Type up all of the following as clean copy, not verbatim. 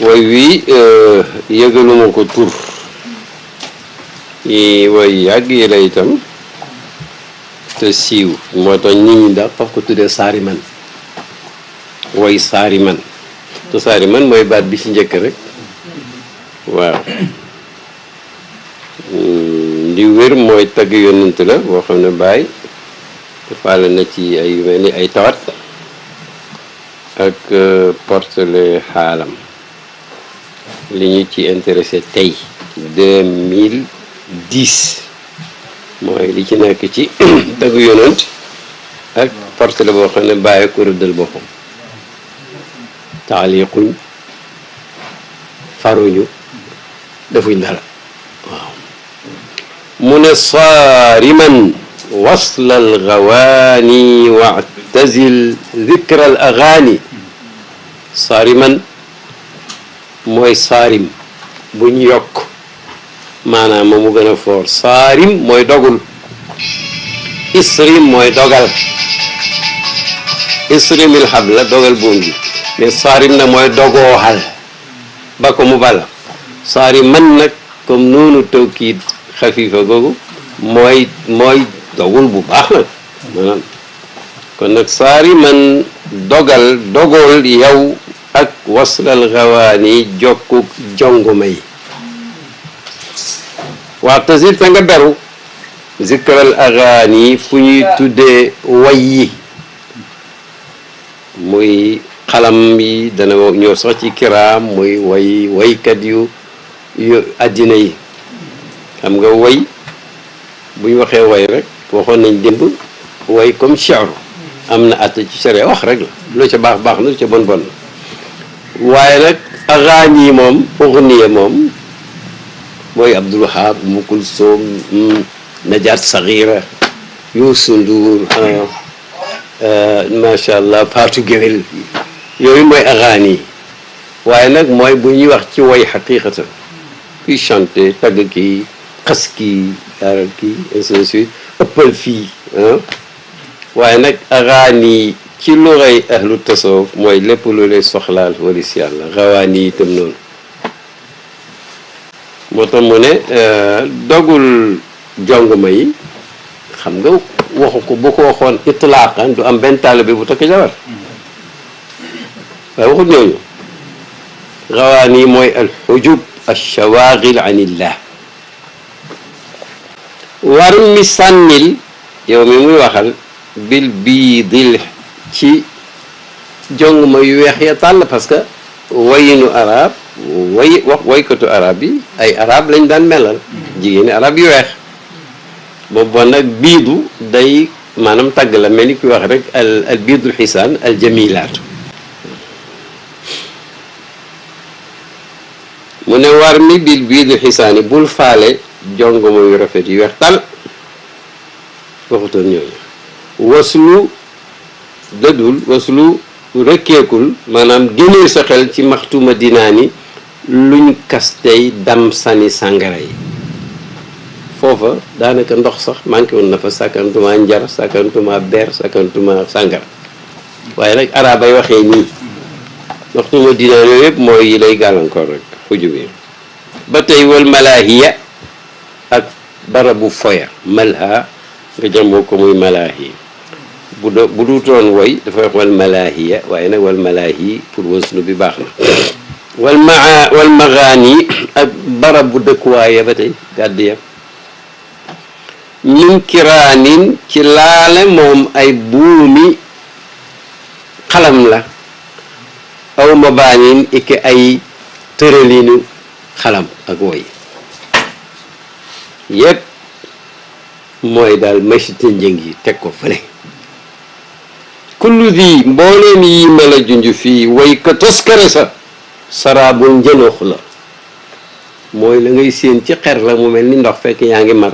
way wi yëgaluma ko tur yi way yàgg yi la itam te siiw moo tax nit ñi ndax faf ko tuddee saari man way saari man te saari man mooy baat bi ci njëkk rek waaw li wér mooy tagg yonent la boo xam ne Baay defaale na ci ay yu mel ni ay tawat ak portele xaalam li ñu ci intéressé tey 2010 mooy li ci nekk ci tagg yonent ak portele boo xam ne Baay ko rëddal boppam taaliquñ faruñu defuñ dara waaw mu ne saariman wasla algawaani wa'tazil dhikra al agaani saariman mooy saarim buñ yokk maanaam mu gën a foor saarim mooy dogul isrim mooy dogal isrimil habla dogal buum bi mais saarim na mooy dogooxal ba ko mu bala saari man nag comme noonu tawkiid xafiifa googu mooy dogul bu baax nag maanaam kon nag saari man dogool yow ak waslal xawaani jokkuk jonguma yi waxtasir te nga beru zikral agaani fu ñuy tuddee way yi muy xalam yi dana ñëw sax ci kiraam muy waykat yu àddina yi xam nga way bu ñu waxee way rek waxoon nañ démb way comme shi'ru am na at ci sharia wax rek la lu ca baax baax na lu ca bon bon na waaye nag agaani moom ughniya moom mooy Abdul Wahab Umm Kulsum Najaat Saghira Youssou Ndour macha allah Fatou Guewel yooyu mooy agaani waaye nag mooy bu ñuy wax ci way xaqiqatan kuy chanter tagg kii xas kii yaaral kii ainsi de suite ëppal fii waaye nag agaani ci luxay ahlu tasawuf mooy lépp lu lay soxlaal walis yàlla gawaani itam noonu moo tax mu ne dogul jongoma yi xam nga waxu ko bu ko waxoon itlaaqan du am benn taalibe bu takk jabar waaye waxut ñooñu gawaani mooy alxujub alchawaagil an illah war mi sànnil yow mi muy waxal bil biidil ci jongoma yu weex ya tàll parce que wayinu arab waykatu arab yi ay arab lañ daan melal jigéeni arab yu weex boobu nag biidu day maanaam tàgg la mel ni kuy wax rek al biidul xisaan al jamilaatu mu ne war mi bil biidul xisaani bul faale jongoma yu rafet yu weex tal waxutoon ñooñu waslu dëddul waslu rëkkeekul maanaam génnee sa xel ci maxtuma dinaani luñ kastey dam sani sàngara yi foofa daanaka ndox sax manqué woon na fa sàkkantuma njar sàkkantuma ber sàkkantuma sàngara waaye rek arabay waxee nii maxtuma dinaani yooyu yëpp mooy yi lay gàllankoor rek xujubi ba tey wal malaahiya ak barabu foya malha nga jàmboo ko muy malaahi bu duutoon woy dafa wax wal malaahiya waaye nag wal malaahi pour wasnu bi baax na wal magaani ak barab bu dëkkuwaaye ba tey gàdd ya min kiraanin ci laale moom ay buumi xalam la aw mabaanin iki ay tëralinu xalam ak woy yépp mooy daal machite njëng yi teg ko fële kullu di mbooleem yi ma la junj fii way ka toskare sa saraabul njënoox la mooy la ngay séen ci xer la mu mel ni ndox fekk yaa ngi mar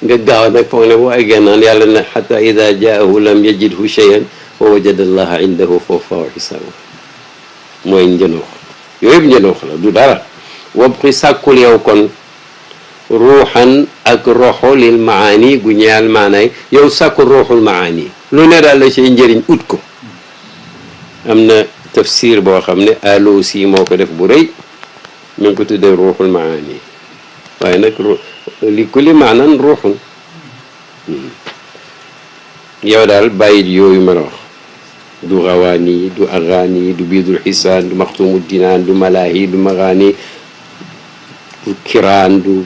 nga gaaw nag foog ne bu eggee naan yàlla ne xata ida jaahu lam yajidhu cheyan wa wajada allaha indahu fawfahu xisaaba mooy njënoox yooyu yëpp njënoox la du dara wabxi sàkkul yow kon ruuxan ak roxo lil maani gu ñeel maanaay yow sàkkul ruuxul maani lu ne daal la say njëriñ ut ko am na tafsir boo xam ne Alusi moo ko def bu rëy mi ngi ko tuddee ruuxul maani waaye nag li kulli maanan ruuxun yow daal bàyyil yooyu ma la wax du rawaani du agaani du biidul xisaan du maxtumu dinaan du malaahi du magaani du kiraan du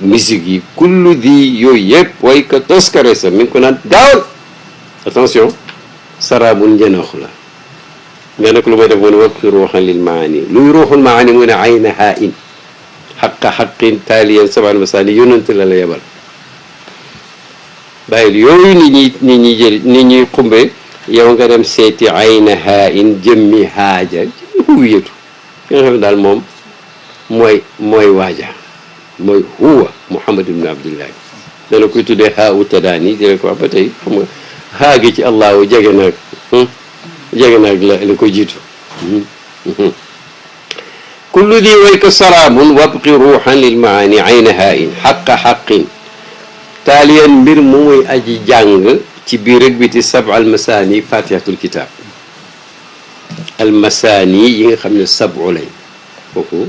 musique yi kullu di yooyu yëpp way ka toskare sa mi ngi ko naan daawal attention sarabun njënox la nga nag lu may def mu ne wabqi ruuxan lil maani luy ruuxul maani mu ne ayna haa in xaqa xaqin taaliyan sabal masaani yónnante la la yebal bàyyil yooyu nit ñi jël nit ñuy xumbe yow nga dem seeti ayna haa in jëmmi haaja jëmmi huwiyatu ki nga xam ne daal moom mooy waaja mooy huwa Muhammad ibn Abdillah dana koy tuddee haa u tadaani dina ko wax ba tey xam nga haa gi ci allahu jege naag la ko jiitu kullu di way ko saraamun wabqi ruuxan lil maani ayna haa in xaqa xaqin taaliyan mbir mu muy aji jàng ci biir ak biti sab almasaani fatihatul kitab almasaani yi nga xam ne sabu lañ kooku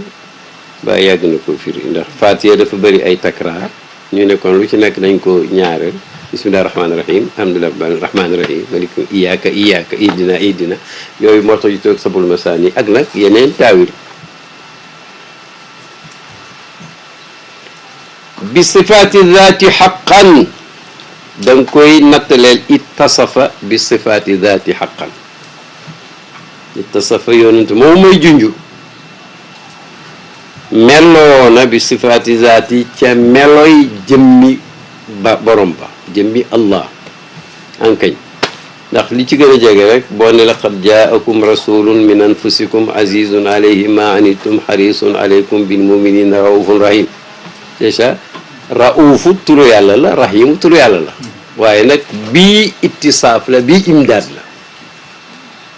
ba yàgg na ko firi ndax fatiha dafa bëri ay takraar ñu ne kon lu ci nekk dañ ko ñaareel bismillahi rahmaani rahim alhamdulillahi rahmaani rahim malikum iyyaka iyyaka ihdina yooyu moo tax yu toog sabul masaani ak nag yeneen taawil bi sifaati zaati xaqan da nga koy nattaleel ittasafa bi sifaati zaati xaqan ittasafa yonent moom mooy junju meloona bi sifaati zaati ca meloy jëmmi borom ba jëmmi allah ankañ ndax li ci gën a jege rek boo ne laqad jaakum rasulun min anfusikum azizun alayhi ma anittum xarisun alaykum bil muminina raufun rahim déjà raufu turu yàlla la rahimu turu yàlla la waaye nag bii ittisaaf la bii imdaad la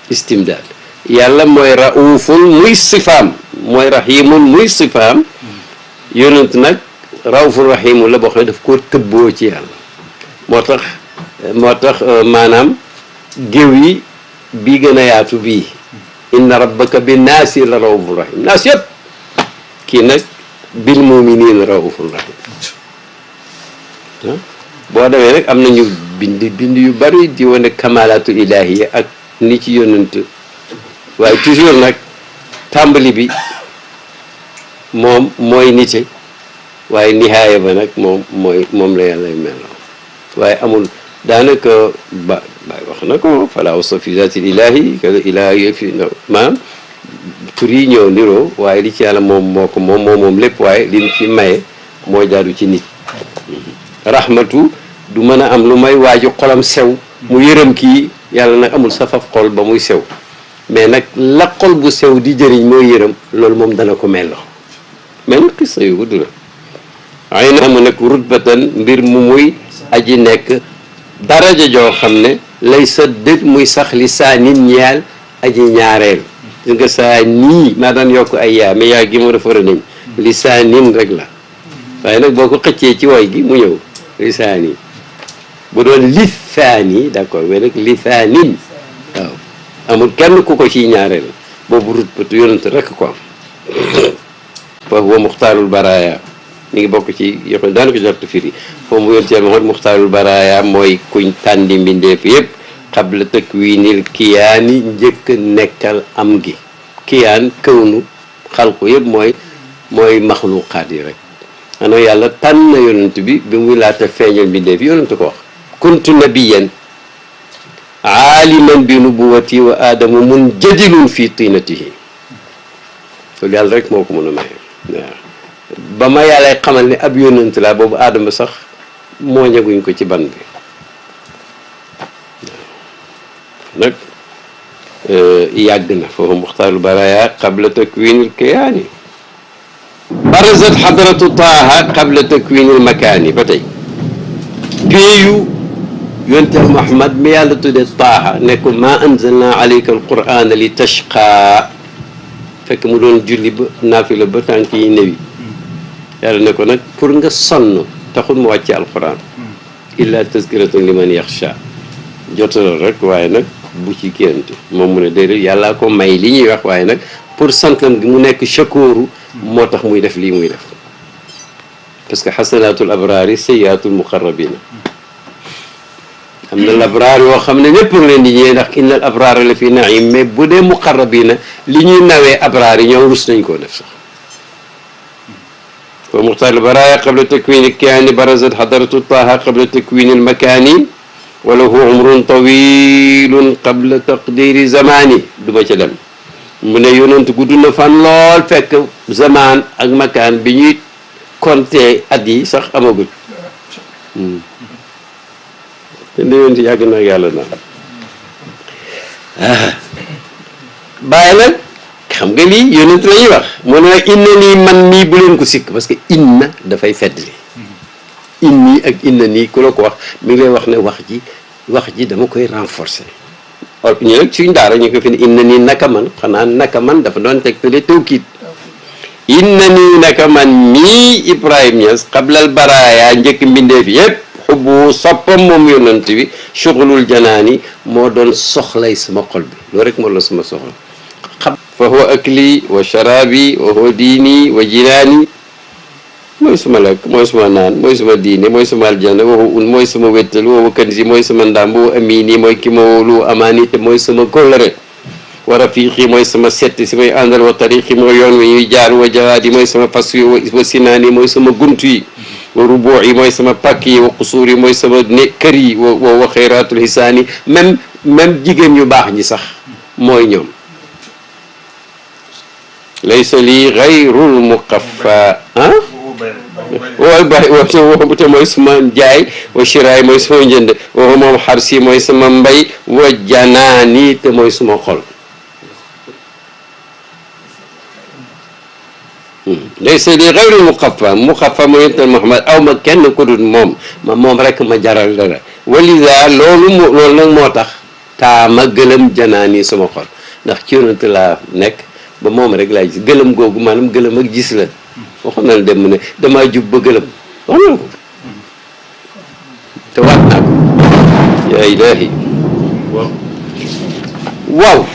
istimdaad yàlla mooy raufun muy sifaam mooy rahimun muy sifaam yonent nag raufun rahimu la boo xam ne daf koo tëbboo ci yàlla moo tax maanaam géew yi bii gën a yaatu bii inna rabbaka bi naasi la raufun rahim naas yëpp kii nag bil muminin raufun rahim boo demee nag am nañu bind yu bari di wane kamalaatu ilahiya ak ni ci yonent waaye toujours nag tàmbali bi moom mooy nite waaye nihaaya ba nag moom la yàlla meloo waaye amul daanaka baay wax na ko fala wasa fi zatil ilahi kada ilahi fi maanaam tur yi ñëw niroo waaye li ci yàlla moom lépp waaye li fi maye moo jaadu ci nit rahmatu du mën a am lu may waaju xolam sew mu yërëm kii yàlla nag amul safaf xol ba muy sew mais nag la xol bu sew di jëriñ mooy yërëm loolu moom dana ko mello mais nag xisa yu gudd la ay na mu nekk rutbatan mbir mu muy aji nekk daraja joo xam ne lay sa dëgg muy sax li saa nit ñeel aji ñaareel gis nga saa nii maa daan yokk ay yaa mais yaa gi mu dafa nañ li saa nin rek la waaye nag boo ko xëccee ci way gi mu ñëw li saa nii bu doon li saani d'accord mais nag li saanin waaw amul kenn ku ko ciy ñaareel boobu rutbatu yonent rek ko am fa huwa muxtaarul baraaya mi ngi bokk ci yoo xam ne daanaka jartu firi foofu mu yonent yàlla Muhammad muxtaarul baraaya mooy kuñ tànni mbindeef yëpp xabla takwinil kiyaani njëkk nekkal am gi kiyaan këwnu xalqu yëpp mooy maxluqaat yi rek xanaa yàlla tànn na yonent bi muy laata feeñal mbindeef yonent ko wax kuntu nabiyan aaliman bi nubuwati wa aadamu munjadilun fi tinatihi loolu yàlla rek moo ko mën a maye waaw ba ma yàllay xamal ne ab yonent laa boobu aadama sax moo ñaguñ ko ci ban bi nag yàgg na foofu muxtaarul baraya qabla takwinil kiyaani barazat xadratu taaha qabla takwinil makaani ba tey péeyu yonte Muhammad mi yàlla tuddee taaha ne ko maa anzalna alayka alqur'ana li tashqa fekk mu doon julli ba naafila ba tànk yi néwi yàlla ne ko nag pour nga sonn taxul mu wàcce alquran illa tazkiratan liman yaxsha jotalal rek waaye nag bu ci kénte moom mu ne déedéet yàllaa ko may li ñuy wax waaye nag pour santam gi mu nekk shakooru moo tax muy def lii muy def parce que xasanaatul abraari sayyiaatul muqarrabina am na labraar yoo xam ne ñëpp ngi leen di ñëwee ndax innal abraara la fi naim mais bu dee muqarrabina li ñuy nawee abraar yi ñoom rus nañ koo def sax wa muxtaar albaraaya qabla takwini kaani barazat xadaratu taaha qabla takwini almakaani wa lahu umrun tawilun qabla taqdiri zamani duma ca dem mu ne yonent gudd na fan lool fekk zamaan ak makaan bi ñuy compter at yi sax amagul te ne yonent yàgg na yàlla na bàyyi nag xam nga lii yonent la ñuy wax mu ne inna nii man mii bu leen ko sikk parce que inna dafay feddli inni ak inna nii ku la ko wax mi ngi lay wax ne wax ji dama koy renforcer ñu nag suñ daara ñu ko fi ne inna nii naka man xanaa naka man dafa doon tegtale tawkiit inna nii naka man mii Ibrahim Niass xablal baraaya njëkk mbindeef yépp xubbu soppam moom yonent bi shughulul janaani moo doon soxlay sama xol bi loolu rek moo la sama soxla fa huwa akli wa sharabi wa huwa diini wa jinaani mooy suma lekk mooy suma naan mooy suma diine mooy suma aljanna wa huwa mooy sama wéttal wa huwa kanzi mooy sama ndàmb wa amini mooy ki ma wóolu amaani te mooy sama kóllëre wa rafiqi mooy sama setti si may àndal wa tariqi mooy yoon wi ñuy jaar wa jawaadi mooy sama fas yi wa sinaani mooy sama gunt yi wa rubuux yi mooy sama pàkk yi wa qusuur yi mooy sama kër yi wa xeyraatul hisaani même jigéen ñu baax ñi sax mooy ñoom laysa lii gayrul muqaffa wooy bay wo te mooy suma jaay wa shiraay mooy suma njënd wa moom xarsi mooy sama mbay wa janaani te mooy suma xol laysa lii gayrul muqaffa mooy yental Muhammad aw ma kenn ku dul moom rek ma jaral dara walida loolu nag moo tax taa ma gëlëm janaani sama xol ndax ci yonent laa nekk ba moom rek laay gis gëlëm googu maanaam gëlëm ak gis la waxoon na la dem ne damaa jub ba gëlëm wax na ko te waat naa ko yaa ilaahi waaw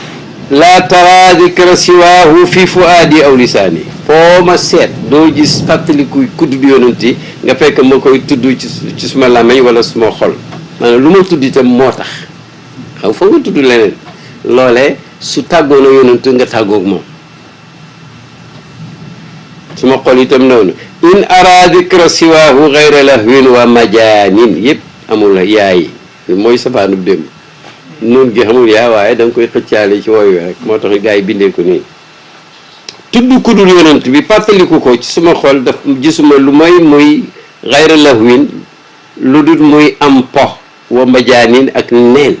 laa tara dikra siwaahu fi fuaadi aw lisaani foo ma seet doo gis fàttaliku kudd yonent yi nga fekk ma koy tudd ci suma làmmiñ wala suma xol maanaam lu ma tudd itam moo tax xam foo nga tudd leneen loolee su tàggoon a yonent nga tàggoog moom suma xol itam noonu in ara dikra siwaahu gayra lahwin wa majaanin yëpp amul la yaayi mooy safaanub démb noonu gi xamul yaa waaye da nga koy xëccaale ci wooyu rek moo tax gars yi bindee ko nii tudd ku dul yonent bi fàttaliku ko ci suma xol daf gisuma lu may muy gayra lahwin lu dul muy am po wa majaanin ak neen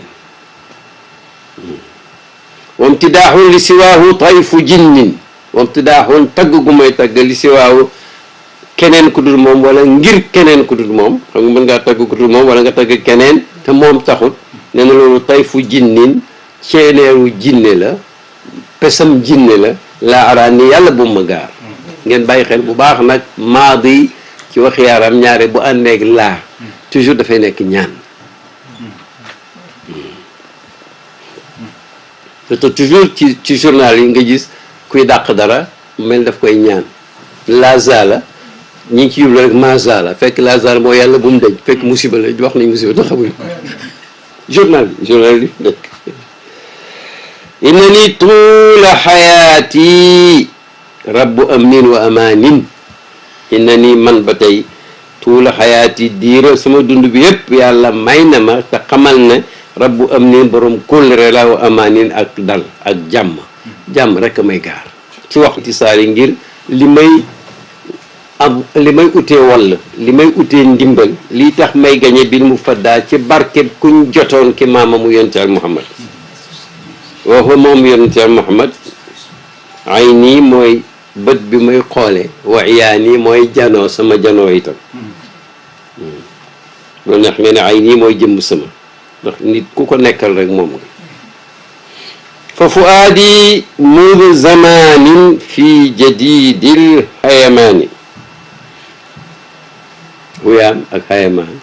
wamtidaaxun li siwaahu tayfu jinnin wamtidaaxun tagg gu may tagg li siwaahu keneen ku dul moom wala ngir keneen ku dul moom xam nga mën ngaa tagg ku dul moom wala nga tagg keneen te moom taxut nee na loolu tayfu jinnin ceeneeru jinne la pesam jinne la laa araan ni yàlla bu ma gaar ngeen bàyyi xel bu baax nag maadi ci wax yaaram ñaare bu àndeeg laa toujours dafay nekk ñaan te toujours ci journal yi nga gis kuy dàq dara mel daf koy ñaan lazala ñi ngi ci yublu rek mazala fekk lazala moo yàlla bu mu deñ fekk musiba la wax nañ musiba te xamuñ journal bi nekk inna ni tuula xayaati rabbu amnin wa amanin inna ni man ba tey tuula xayaati diira sama dund bi yépp yàlla may na ma te xamal ne rabbu amnin borom kóllëre la wa amanin ak dal ak jàmm rek a may gaar ci waxtu saari ngir li may utee wall li may utee ndimbal lii tax may gañe bil mu faddaa ci barkeb kuñ jotoon ki maama mu yonent al Muhammad waxu moom yonent al Muhammad ay nii mooy bët bi may xoole wa iyaani mooy janoo sama janoo itam loolu neex nga ne ay nii mooy jëmm sama ndax nit ku ko nekkal rek moom nga fa fuaadi mundu zamanin fi jadidil xayamaani wuyaam ak xayamaan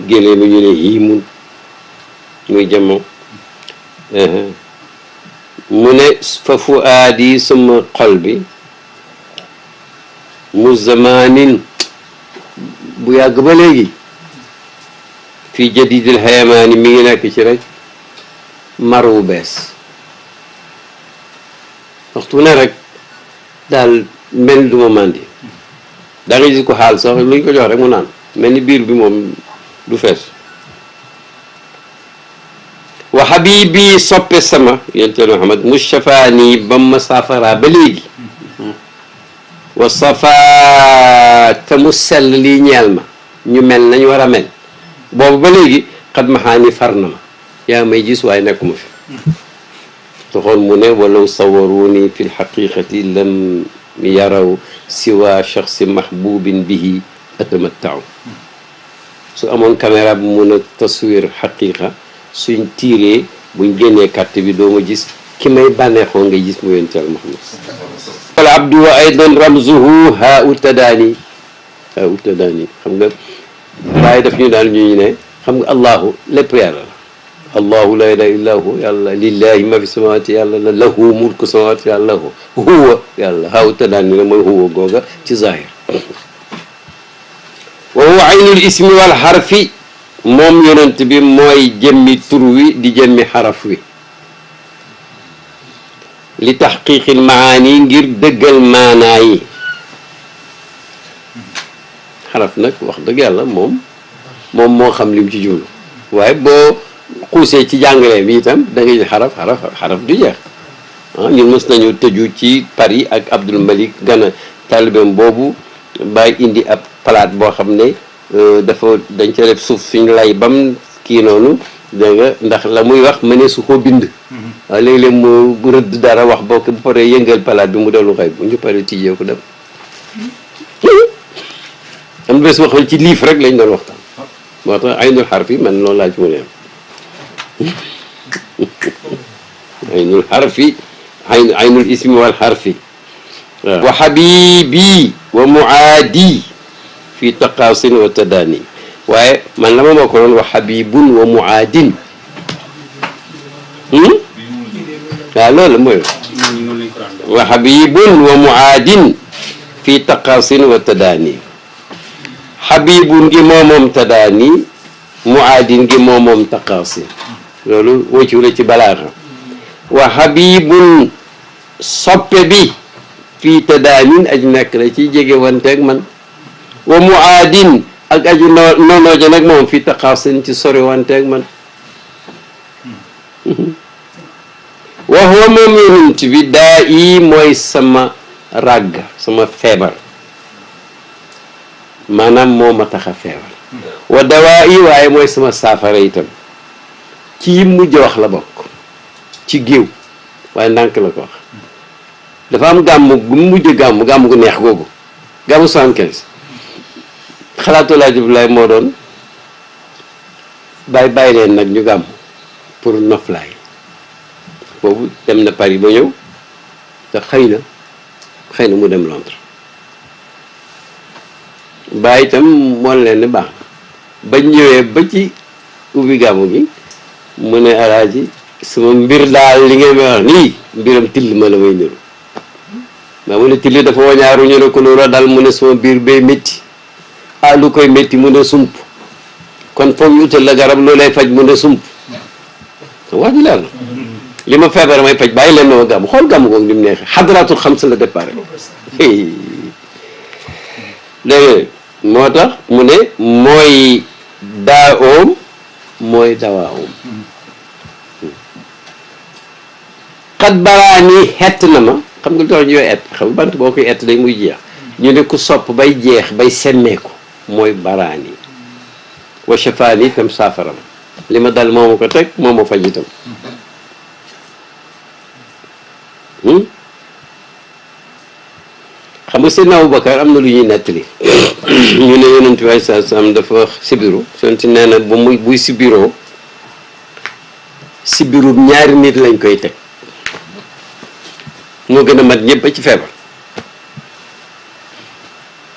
génne mi ñu ne hiimun muy jamo mu ne fa fuaadi sama xol bi mu zamanin bu yàgg ba léegi fii jadidil xayamaani mi ngi nekk ci rek mar wu bees waxtu ne rek daal mel du ma màndi da nga gis ko xaal sax lu ñu ko jox rek mu naan mel ni biir bi moom du fees wa habibi soppe sama yonent Muhammad mustafaani ba ma saafara ba léegi wa safa te mu sell lii ñeel ma ñu mel nañ war a mel boobu ba léegi xat ma xaani far na ma yaa may gis waaye nekkuma fi taxoon mu ne walaw sawaruni fi lxaqiqati lam yaraw siwa shaxsi mahbubin bihi atamattau su amoon caméra bu mun a taswir xaqiqa suñ tiiree buñ génnee carte bi doo ma gis ki may bànneexoo ngay gis mu yonent Yàlla Muhammad wal abdu wa aydan ramzuhu haa u tadaani xam nga waaye daf ñu daal ñu ne xam nga allahu lépp yàlla la allahu la ilaha illa hu yàlla lillahi ma fi samawati yàlla la lahu mulku samawati yàlla lahu huwa yàlla haa u tadaani la mooy huwa googa ci zahir wa huwa aynul ismi wal harfi moom yonent bi mooy jëmmi tur wi di jëmmi xaraf wi li taxqiqil maani ngir dëggal maanaa yi xaraf nag wax dëgg yàlla moom moo xam lim ci jublu waaye boo xuusee ci jàngale bi itam da ngay xaraf du jeex ñun mës nañu tëju ci Paris ak Abdul Malik Gana talibem boobu bàyyi indi ab palaat boo xam ne dañ ca def suuf suñ lay bam kii noonu dégg nga ndax la muy wax mënee su ko bind waaw léeg-léeg mu rëdd dara wax bokk bu paree yëngal palaat bi mu dellu xëy bu ñu paree tijjee ko dem am bés waxoon ci liif rek lañ doon waxtaan moo tax aynul xarfi man loolu laa ci mën a yem aynul xarfi aynul ismi wal xarfi wa habibi wa muaadi fi taqaasin wa tadaani waaye man la ma moo ko doon wa habibun wa muaadin waaw loolu mooy wa habibun wa muaadin fi taqaasin wa tadaani habibun gi moomoom tadaani muaadin gi moomoom taqaasin loolu wëccu la ci balaaxa wa habibun soppe bi fii tadaanin aj nekk la ci jege wanteeg man wa muaadin ak aju noonooja nag moom fii taqaasin ci sori wanteeg man wa huwa moom yonent bi daa yi mooy sama ràgg sama feebar maanaam moo ma tax a feebar wa dawaa yi waaye mooy sama saafara itam ci yim mujj wax la bokk ci géew waaye ndànk la ko wax dafa am gàmm gu mujj gàmm gu neex googu gàmmu 75 xalaatu Laaji Abdoulaye moo doon bàyyi leen nag ñu gàmm pour noflaay boobu dem na Paris ba ñëw te xëy na mu dem Londres bàyyi itam moon leen ne baax bañ ñëwee ba ci ubbi gàmmu gi mu ne alaaji sama mbir daal li ngeen may wax nii mbiram till ma la may niru maa mu ne till dafa wañaaru ñu ne ko lu dal mu ne sama biir bay métti lu koy métti mu ne sump kon foog ñu utal la garab loo lay faj mu ne sump wax ji leer na li ma feebar may faj bàyyi leen ma gàmm xool gàmm googu ni mu neexee xadratul xam sa la départ léegi moo tax mu ne mooy daa oom mooy dawaa oom xat baraani xett na ma xam nga lu tax ñooy ett xam nga bant boo koy ett day muy jeex ñu ne ku sopp bay jeex bay semmeeku mooy baraani wa shafaani itam saafara ma li ma dal moo ma ko teg moo ma faj itam xam nga Seydina Aboubacar am na lu ñuy nettali ñu ne yonent bi sallallahu alayhi wasallam dafa sibiru sonti nee na ba muy buy sibiroo sibiru ñaari nit lañ koy teg moo gën a mat ñëpp ci feebar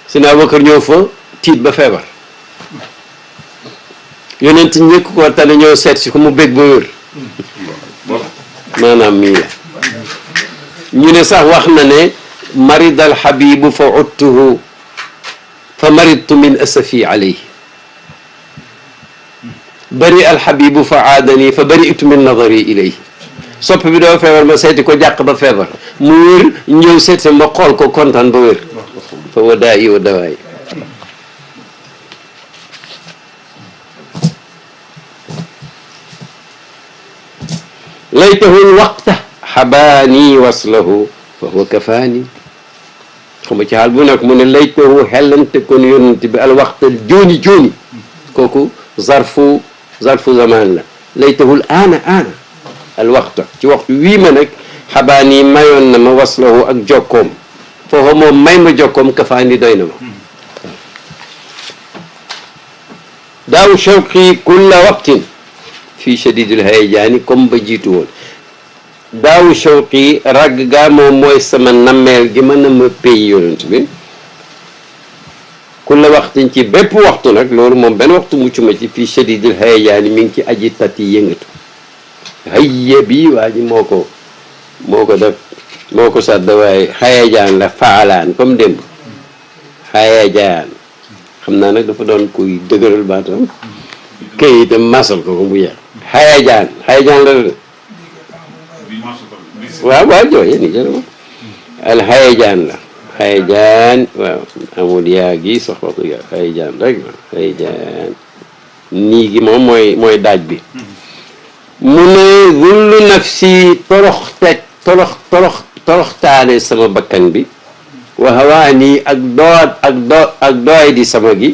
Seydina Aboubacar ñëw fa tiit ba feebar yonent njëkk ko tane ñoo seet si ko mu bég ba wér maanaam mii la ñu ne sax wax na ne marid al habibu fa uttuhu fa maridtu min asafi alayhi bari al habibu fa aadani fa bari'tu min nadari ilayhi sopp bi doo feebar ma seeti ko jàq ba feebar mu wér ñëw seeti ma xool ko kontaan ba wér fa wadaa'i wa dawaa'i laytahu lwaqta xabaani waslahu fa huwa kafaani xam nga ci xaal bu nekk mu ne laytahu xellante kon yonent bi alwaqta jooni jooni kooku zarfu zaman la laytahu aana alwaqta ci waxtu wii ma nag xabaani mayoon na ma waslahu ak jokkoom foofa moom may ma jokkoom kafaani doy na ma daaw shawqi kulla waqtin fii shadidil hayajaani comme ba jiitu woon daawu shawqi ragg gaa moom mooy sama nammeel gi ma nama pays yonent bi kulla waxtin ci bépp waxtu nag loolu moom benn waxtu mucc ma ci fii shadidil hayajaani mi ngi ci aji tat yi yëngatu hayya bi waa ji moo ko def moo ko sàdda waaye hayajaan la faalaan comme démb hayajaan xam naa nag dafa doon kuy dëgëral baatam këy itam masal ko bu yeex hayajaan la waaw jooye ni jërëma al hayajaan la hayajaan waaw amul yaa gi sax wax dëgg hayajaan rek hayajaan nii gi moom mooy daaj bi mu ne zullu nafsi toroxtaane sama bakkan bi wa hawaani ak dooy di sama gi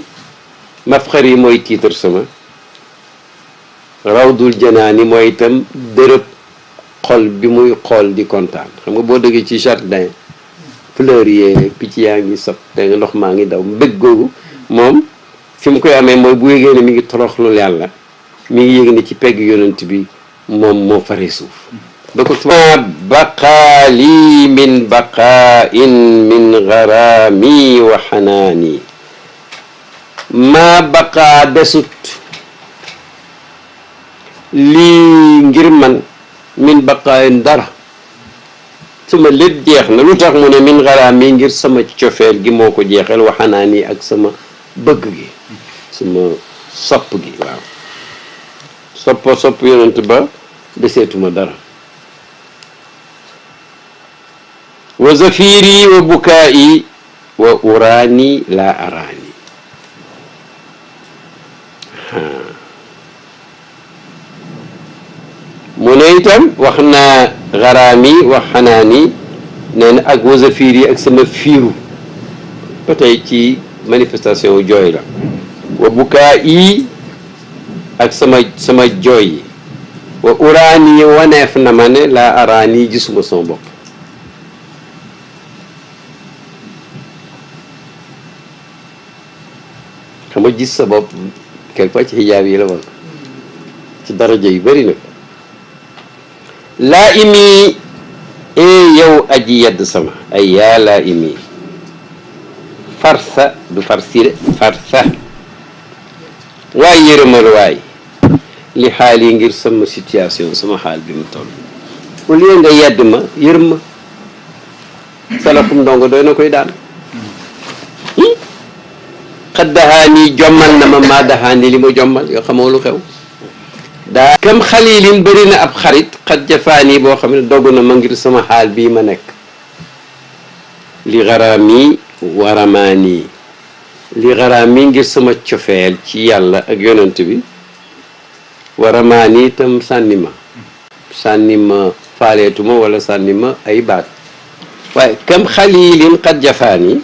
mafxar yi mooy tiitar sama rawdul janaani mooy itam dërëb xol bi muy xool di kontaan xam nga boo dëggee ci jardin fleur yee picc yaa ngi sab te nga ndox maa ngi daw mbëgg googu moom fi mu koy amee mooy bu yégée ne mi ngi toroxlul yàlla mi ngi yéeg ne ci pegg yonent bi moom moo fare suuf da ko ma baqaa lii min baqaain min garaami wa xanaani maa baqaa desut lii ngir man min baqaain dara sama lépp jeex na lu tax mu ne min garaami ngir sama cofeel gi moo ko jeexal wa xanaani ak sama bëgg gi sama sopp gi waaw sopp yonent ba deseetuma dara wa zafiri wa bukaa'i wa uraani la araani mu ne itam wax naa garaami wa xanaani nee na ak wa zafiri ak sama fiiru ba tey ci manifestation wu jooy la wa bukaa'i ak sama jooy yi wa uraani waneef na ma ne laa araani gisuma sama bopp xam nga gis sa bopp quelque fois ci xijaab yi la woon ci daraja yu bëri nag laa imi yow aji yedd sama ay yaa laa imi farsa du farsire farsa waay yërëmal waay li xaal yi ngir sama situation sama xaal bi mu toll au lieu nga yedd ma yërëm ma salafum ndongo doy na koy daan xat dahaani jommal na ma maa dahaani li ma jommal yoo xamoo lu xew daa kam xalilin bëri na ab xarit xat jafaani boo xam ne dogg na ma ngir sama xaal bii ma nekk li garaami waramaani li garaami ngir sama cofeel ci yàlla ak yonent bi waramaani itam sànni ma faaleetuma wala sànni ma ay baat waaye kam xalilin xat jafaani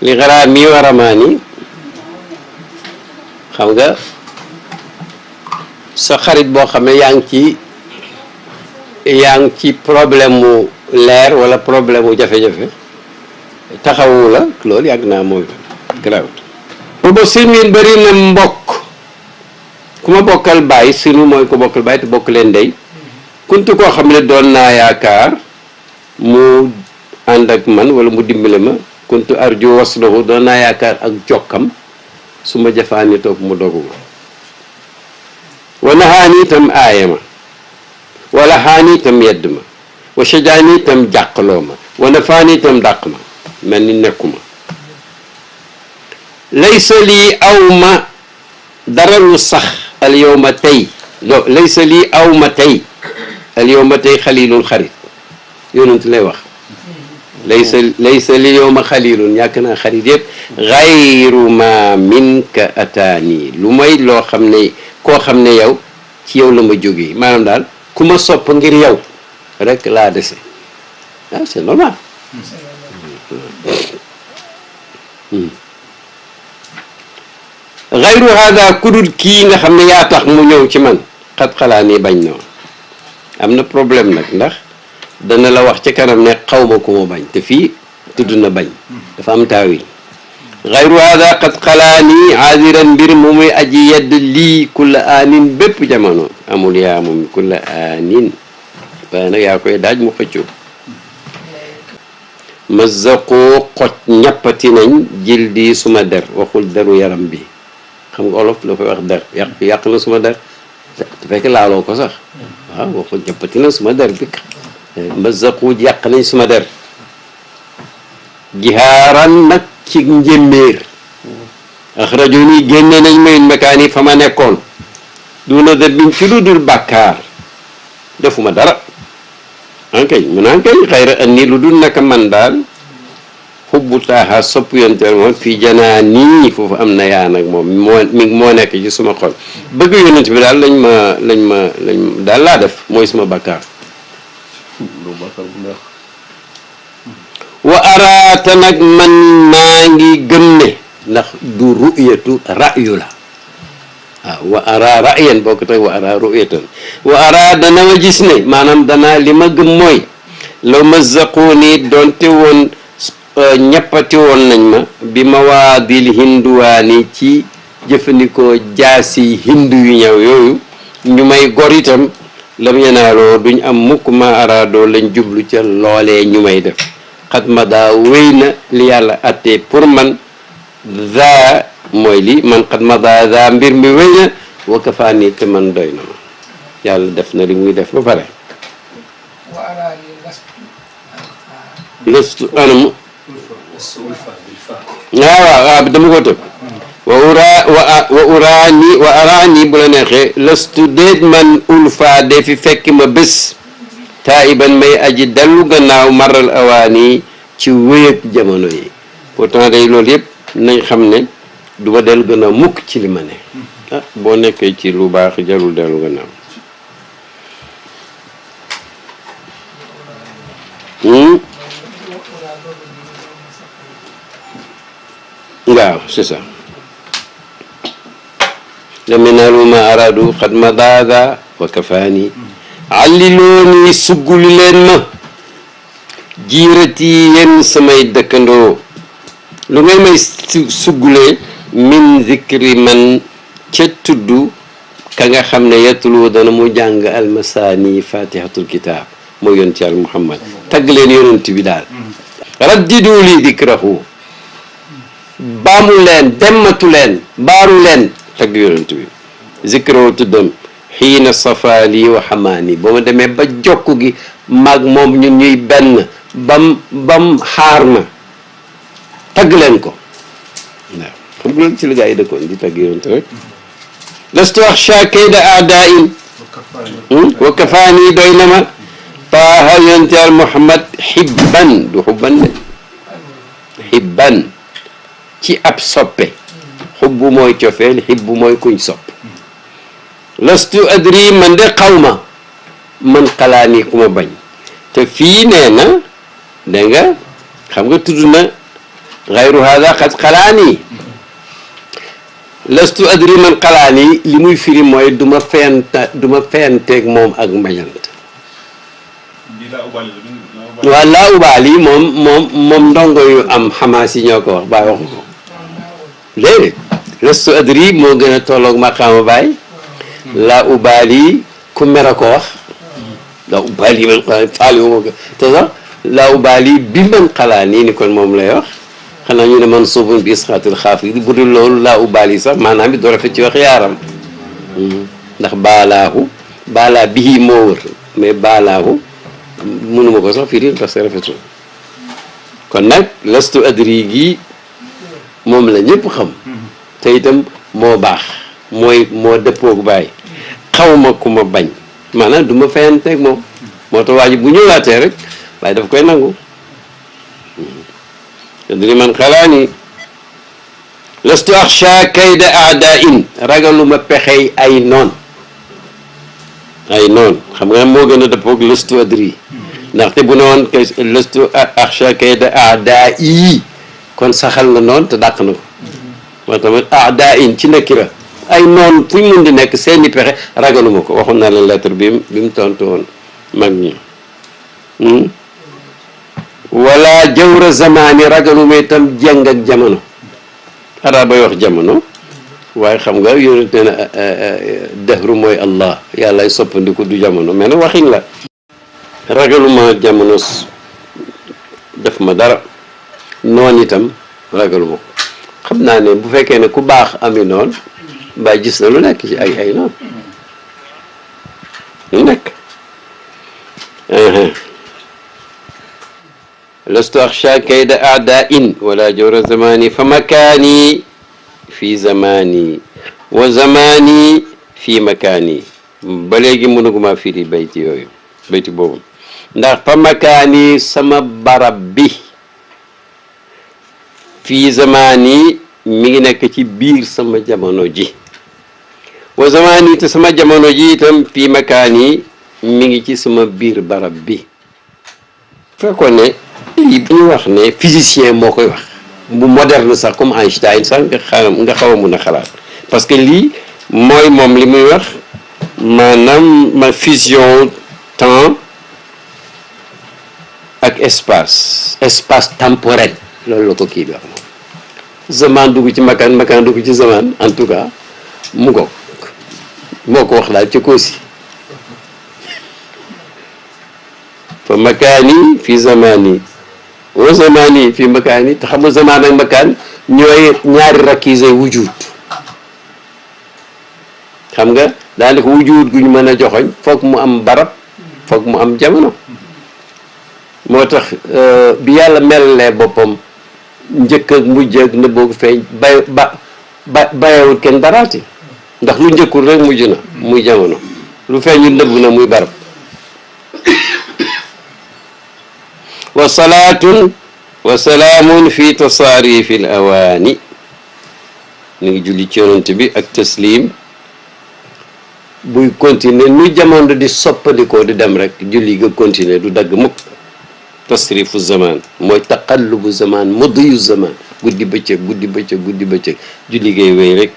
li garaami waramaani xam nga sa xarit boo xam ne yaa ngi ci problème mu leer wala problème mu jafe-jafe taxawu la loolu yàgg naa mooy grawt booba sirmin bëri na mbokk ku ma bokkal baay sinu mooy ku bokkal baay te bokk leen ndey kuntu koo xam ne doon naa yaakaar mu ànd ak man wala mu dimbale ma kuntu arju waslahu doon naa yaakaar ak jokkam su ma jafaani toog mu dogu ma wa nahaani itam aaya ma wa lahaani itam yedd ma wa shajaani itam jàqloo ma wa nafaani itam dàq ma mel ni nekkuma laysa lii aw ma dara lu sax al yawma tey laysa lii aw ma tey al yawma tey xalilun xarit yonent lay wax laysa li yawma xalilun ñàkk naa xarit yëpp xayru ma minka ataani lu may loo xam ne koo xam ne yow ci yow la ma jógee maanaam daal ku ma sopp ngir yow rek laa dese ah c'est normal xayru hada kudul kii nga xam ne yaa tax mu ñëw ci man xat xalaa nii bañ na am na problème nag ndax dana la wax ci kanam ne xaw ma ku ma bañ te fii tudd na bañ dafa am taawil xayru hada xat xalaa nii aadiran mbir mu muy aji yedd lii kulla aanin bépp jamono amul yaa moom kulla aanin waaye nag yaa koy daaj mu xëccoo mazaqoo xoj ñappati nañ jildi suma der waxul deru yaram bi xam nga olof la koy wax der yàq na suma der te fekk laaloo ko sax waaw waxul ñappati na suma der bi mazaqu yàq nañ suma der jihaaran nag ci njéeméer axrajo nii génne nañ mayin mekaan yi fa ma nekkoon duna de biñ ci lu dul bàkkaar defuma dara ankay mun ankay xayra an nii lu dul naka man daal xubbu taaxa sopp yonteer moom fii janaa nii foofu am na yaa nag moom moo nekk ci suma xol bëgg yonent bi daal lañ daal laa def mooy suma bàkkaar wa araata nag man maa ngi gëm ne ndax du ru'yatu ra'yu la waaw wa ara ra'yan boo ko teg wa ara ru'yatan wa ara dana ma gis ne maanaam danaa li ma gëm mooy law mazzaquni doonte woon ñeppati woon nañ ma bi mawaadil hinduwaani ci jëfandikoo jaasi hindu yu ñëw yooyu ñu may gor itam lam yanaaloo duñ am mukk ma araadoo lañ jublu ca loolee ñu may def xat ma daa wéy na li yàlla attee pour man daa mooy li man xat ma daa mbir mi wéy na wakkafaani te man doy na ma yàlla def na li muy def ba pare lëstu anam waaw dama ko tëb wa araani bu la neexee lëstu déet man ulfa de fi fekk ma bés taiban may aji dellu gannaaw maral awaani ci wéyëg jamono yi pourtant day loolu yëpp nañ xam ne du ma dellu gannaaw mukk ci li ma ne ah boo nekkee ci lu baax jarul dellu gannaaw waaw c'est ça laminalu ma aradu xad ma daada wa kafaani allilooni sugguli leen ma jiirati yéen samay dëkkandoo lu ngay may suggulee min zikri man ca tudd ka nga xam ne yatlu dana mu jàng almasaani fatihatul kitab mooy yonent Yàlla Muhammad tagg leen yonent bi daal raddidu li dikrahu baamu leen demmatu leen baaru leen tagg yonent bi zikrahu tuddam xiina safaali wa xamaani ba ma demee ba jokk gi maag moom ñun ñuy benn bam xaar ma tagg leen ko waaw xam nga loolu ci la gaa yi dëkkoon di tagg yonent rek lastu axsha kayda aadain wa kafaani doy na ma taaha yonent Yàlla Muhammad xibban du xubban de xibban ci ab soppe xubbu mooy cofeel xibbu mooy kuñ sopp lastu adri man de xawma man xalaani ku ma bañ te fii nee na dégg nga xam nga tudd na xayru hada xat xalaani lastu adri man xalaani li muy firi mooy du ma feenteeg moom ak mbañant waaw laa ubaali moom ndongo yu am xamaas yi ñoo ko wax bàyyi waxu ko léegi lastu adri moo gën a tolloog maqaama baay laa ubaali ku mer a ko wax laa ubaali man xalaani faali wu ma ko te sax laa ubaali bi man xalaani ni kon moom lay wax xanaa ñu ne man suubun bi isqaatil xaafidi bu dul loolu laa ubaali sax maanaam it doo rafet ci wax yaaram ndax baalaa bii moo wër mais baalaahu mënuma ko sax firi parce que rafetul kon nag lastu adri gi moom la ñëpp xam te itam moo baax moo dëppoog bàyyi xawma ku ma bañ maanaam du ma fayanteeg moom moo tax waa ji bu ñëwaatee rek waaye daf koy nangu adri man xalaani lastu axsha kayda aadain ragaluma pexey ay noon xam nga moo gën a dëppoog lastu adri ndaxte bu ne woon lastu axsha kayda aadai kon saxal na noon te dàq na ko moo tamit aadain ci nakira ay noon fu ñu mun di nekk seeni pexe ragaluma ko waxoon naa leen lettre bi mu tontu woon mag ñi wala jawra zamaani ragaluma itam jeng ak jamono arab bay wax jamono waaye xam nga yonente ne dahru mooy allah yàllay soppandiku du jamono mais nag waxin la ragaluma jamono def ma dara noon itam ragaluma ko xam naa ne bu fekkee ne ku baax ami noon mbaa gis na lu nekk ci ay noon lu nekk lastu axsha kayda aadain wala jawra zamani fa makaani fi zamani wa zamani fi makaani ba léegi mënuguma firi bayti boobu ndax fa makaani sama barab bi fi zamani mi ngi nekk ci biir sama jamono ji wa zamani te sama jamono ji itam fi makaani mi ngi ci sama biir barab bi fekkoon ne lii bu ñu wax ne physicien moo koy wax bu moderne sax comme Einstein sax nga xaw a mun a xalaat parce que lii mooy moom li muy wax maanaam ma fusion temps ak espace temporel loolu la ko kii bi wax moom zaman dugg ci makaan dugg ci zaman en tout cas mu ko moo ko wax daal ci koosi fa makaani fi zamani wa zamani fi makaani te xam nga zaman ak makaan ñooy ñaari rakise wujud xam nga daanaka wujud gu ñu mën a joxoñ foog mu am barab foog mu am jamono moo tax bi yàlla melalee boppam njëkk ak mujj ak na boog feeñ bayewut kenn daraati ndax lu njëkkul rek mujj na muy jamono lu feeñul nëbb na muy barab wa salaatun wa salaamun fi tasaarifi l awaani ñu ngi julli ci yonent bi ak taslim buy continuer nu jamono di soppandikoo di dem rek julli ga continuer du dagg mukk tasrifu zaman mooy taqallubu zaman mudiyu zaman guddi bëccëg julli gay wéy rek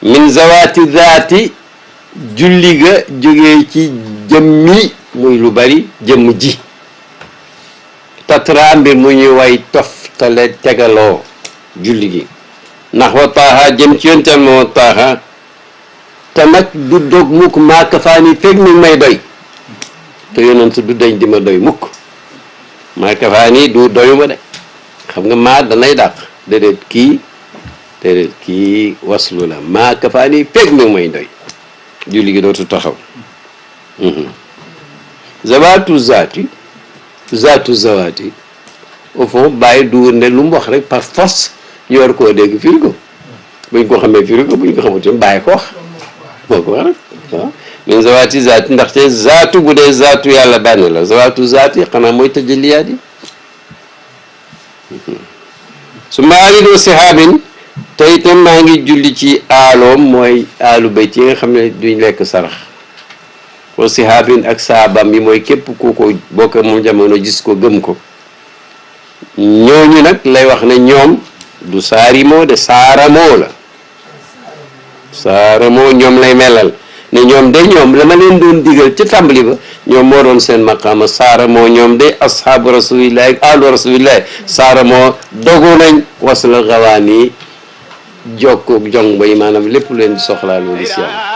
min zawaati zaati julli ga jógee ci jëmmi muy lu bari jëmm ji tatra mbir mu ñuy way toftale tegaloo julli gi ndax wa taaha jëm ci yontal ma wa taaha te nag du dog mukk maaka faani fekk mi may doy te yonent du dañ di ma doy mukk maaka faani du doyuma de xam nga maa danay dàq déedéet kii waslu la maaka faani fekk mi may doy julli gi dootu taxaw zawaatu zawaati au fond bàyyi du ne lu mu wax rek par force ñu war koo dégg firi ko buñ ko xamee firi ko buñ ko xamante ne bàyyi ko wax moo ko wax rek waaw min zawaati zaati ndaxte zaatu bu dee zaatu yàlla benn la zawaatu zaati xanaa mooy tëjaliyaat yi su ma aridoo sihaabin te itam maa ngi julli ci aaloom mooy aalu bayt yi nga xam ne duñ lekk sarax wa sihaabin ak saabam yi mooy képp ku ko bokk moom jamono gis ko gëm ko ñooñu nag lay wax ne ñoom du saarimoo de saaramoo la saaramoo ñoom lay melal ne ñoom de ñoom la ma leen doon digal ca tàmbali ba ñoom moo doon seen maqaama saaramoo ñoom de ashaabu rasulillahi ak alu rasulillahi saaramoo dogu nañ wasla xawaan yi jokkoog jong bay maanaam lépp leen soxlaa loolu si yàlla